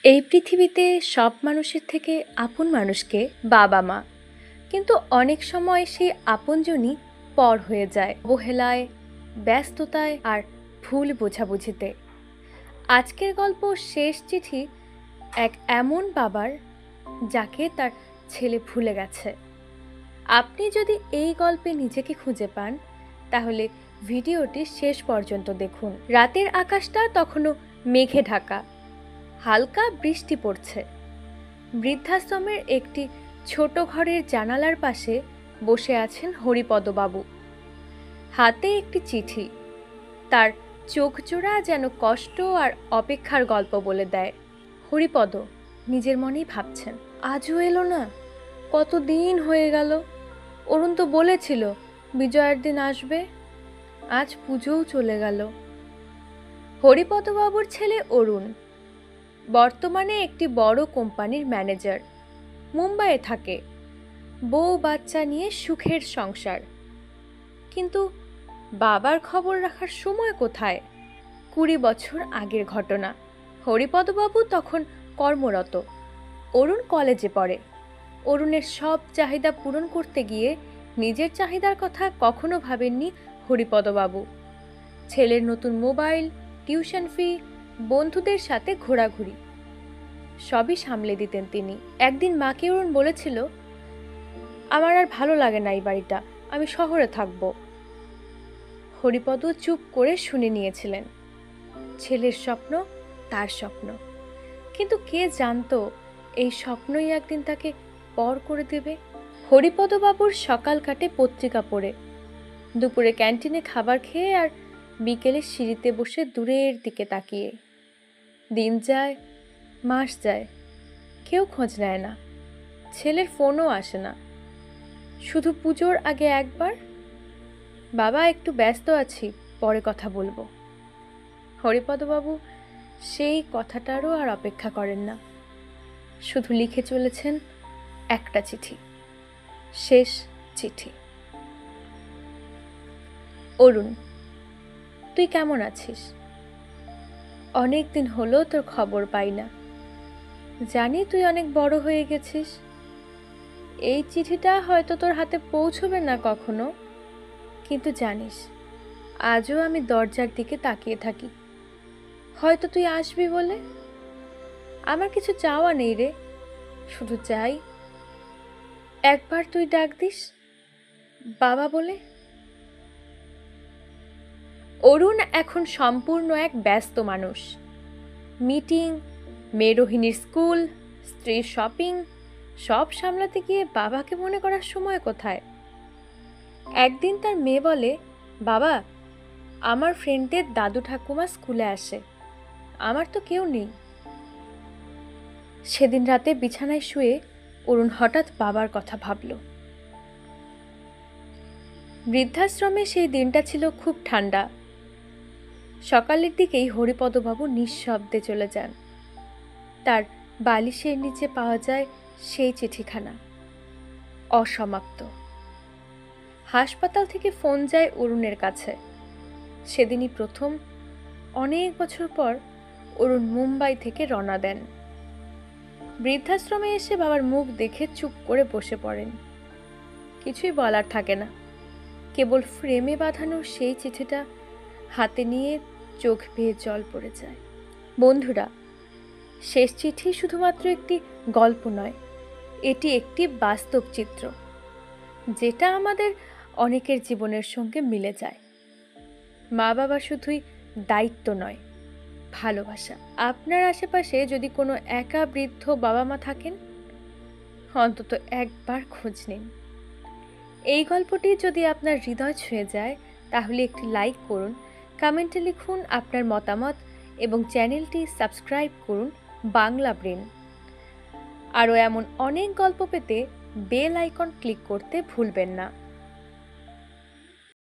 এই পৃথিবীতে সব মানুষের থেকে আপন মানুষকে বাবা মা, কিন্তু অনেক সময় সেই আপনজনই পর হয়ে যায় অবহেলায়, ব্যস্ততায় আর ভুল বোঝাবুঝিতে। আজকের গল্প শেষ চিঠি এক এমন বাবার যাকে তার ছেলে ভুলে গেছে। আপনি যদি এই গল্পে নিজেকে খুঁজে পান তাহলে ভিডিওটি শেষ পর্যন্ত দেখুন। রাতের আকাশটা তখনও মেঘে ঢাকা, হালকা বৃষ্টি পড়ছে। বৃদ্ধাশ্রমের একটি ছোট ঘরের জানালার পাশে বসে আছেন হরিপদবাবু, হাতে একটি চিঠি। তার চোখজোড়া যেন কষ্ট আর অপেক্ষার গল্প বলে দেয়। হরিপদ নিজের মনেই ভাবছেন, আজও এলো না, কতদিন হয়ে গেল। অরুণ তো বলেছিল বিজয়ের দিন আসবে, আজ পুজোও চলে গেল। হরিপদবাবুর ছেলে অরুণ বর্তমানে একটি বড় কোম্পানির ম্যানেজার, মুম্বাইয়ে থাকে। বউ বাচ্চা নিয়ে সুখের সংসার, কিন্তু বাবার খবর রাখার সময় কোথায়? 20 বছর আগের ঘটনা। হরিপদবাবু তখন কর্মরত, অরুণ কলেজে পড়ে। অরুণের সব চাহিদা পূরণ করতে গিয়ে নিজের চাহিদার কথা কখনো ভাবেননি হরিপদবাবু। ছেলের নতুন মোবাইল, টিউশন ফি, বন্ধুদের সাথে ঘোরাঘুরি সবই সামলে দিতেন তিনি। একদিন মাকে অরুণ বলেছিল, আমার আর ভালো লাগে না এই বাড়িটা, আমি শহরে থাকবো। হরিপদ চুপ করে শুনে নিয়েছিলেন। ছেলের স্বপ্ন তার স্বপ্ন, কিন্তু কে জানতো এই স্বপ্নই একদিন তাকে পর করে দেবে। হরিপদবাবুর সকাল কাটে পত্রিকা পড়ে, দুপুরে ক্যান্টিনে খাবার খেয়ে, আর বিকেলে সিঁড়িতে বসে দূরের দিকে তাকিয়ে। দিন যায়, মাস যায়, কেউ খোঁজ নেয় না। ছেলের ফোনও আসে না। শুধু পুজোর আগে একবার, বাবা একটু ব্যস্ত আছি, পরে কথা বলবো। হরিপদবাবু সেই কথাটারও আর অপেক্ষা করেন না, শুধু লিখে চলেছেন একটা চিঠি, শেষ চিঠি। অরুণ, তুই কেমন আছিস? অনেক দিন হলো তোর খবর পাই না। জানি তুই অনেক বড় হয়ে গেছিস। এই চিঠিটা হয়তো তোর হাতে পৌঁছবে না কখনো, কিন্তু জানিস আজও আমি দরজার দিকে তাকিয়ে থাকি, হয়তো তুই আসবি বলে। আমার কিছু চাওয়া নেই রে, শুধু চাই একবার তুই ডাক দিস বাবা বলে। অরুণ এখন সম্পূর্ণ এক ব্যস্ত মানুষ। মিটিং, মেয়ে রোহিণীর স্কুল, স্ত্রীর শপিং সব সামলাতে গিয়ে বাবাকে মনে করার সময় কোথায়। একদিন তার মেয়ে বলে, বাবা, আমার ফ্রেন্ডদের দাদু ঠাকুমা স্কুলে আসে, আমার তো কেউ নেই। সেদিন রাতে বিছানায় শুয়ে অরুণ হঠাৎ বাবার কথা ভাবল। বৃদ্ধাশ্রমে সেই দিনটা ছিল খুব ঠান্ডা। সকালের দিকেই হরিপদবাবু নিঃশব্দে চলে যান। তার বালিশের নিচে পাওয়া যায় সেই চিঠিখানা, অসমাপ্ত। হাসপাতাল থেকে ফোন যায় অরুণের কাছে। সেদিনই প্রথম, অনেক বছর পর, অরুণ মুম্বাই থেকে রওনা দেন। বৃদ্ধাশ্রমে এসে বাবার মুখ দেখে চুপ করে বসে পড়েন। কিছুই বলার থাকে না, কেবল ফ্রেমে বাঁধানো সেই চিঠিটা হাতে নিয়ে চোখ বেয়ে জল পড়ে যায়। বন্ধুরা, শেষ চিঠি শুধুমাত্র একটি গল্প নয়, এটি একটি বাস্তব চিত্র, যেটা আমাদের অনেকের জীবনের সঙ্গে মিলে যায়। মা বাবা শুধুই দায়িত্ব নয়, ভালোবাসা। আপনার আশেপাশে যদি কোনো একা বৃদ্ধ বাবা মা থাকেন, অন্তত একবার খোঁজ নিন। এই গল্পটি যদি আপনার হৃদয় ছুঁয়ে যায় তাহলে একটি লাইক করুন, কমেন্টে লিখুন আপনার মতামত এবং চ্যানেলটি সাবস্ক্রাইব করুন বাংলা ব্রেন। আরও এমন অনেক গল্প পেতে বেল আইকন ক্লিক করতে ভুলবেন না।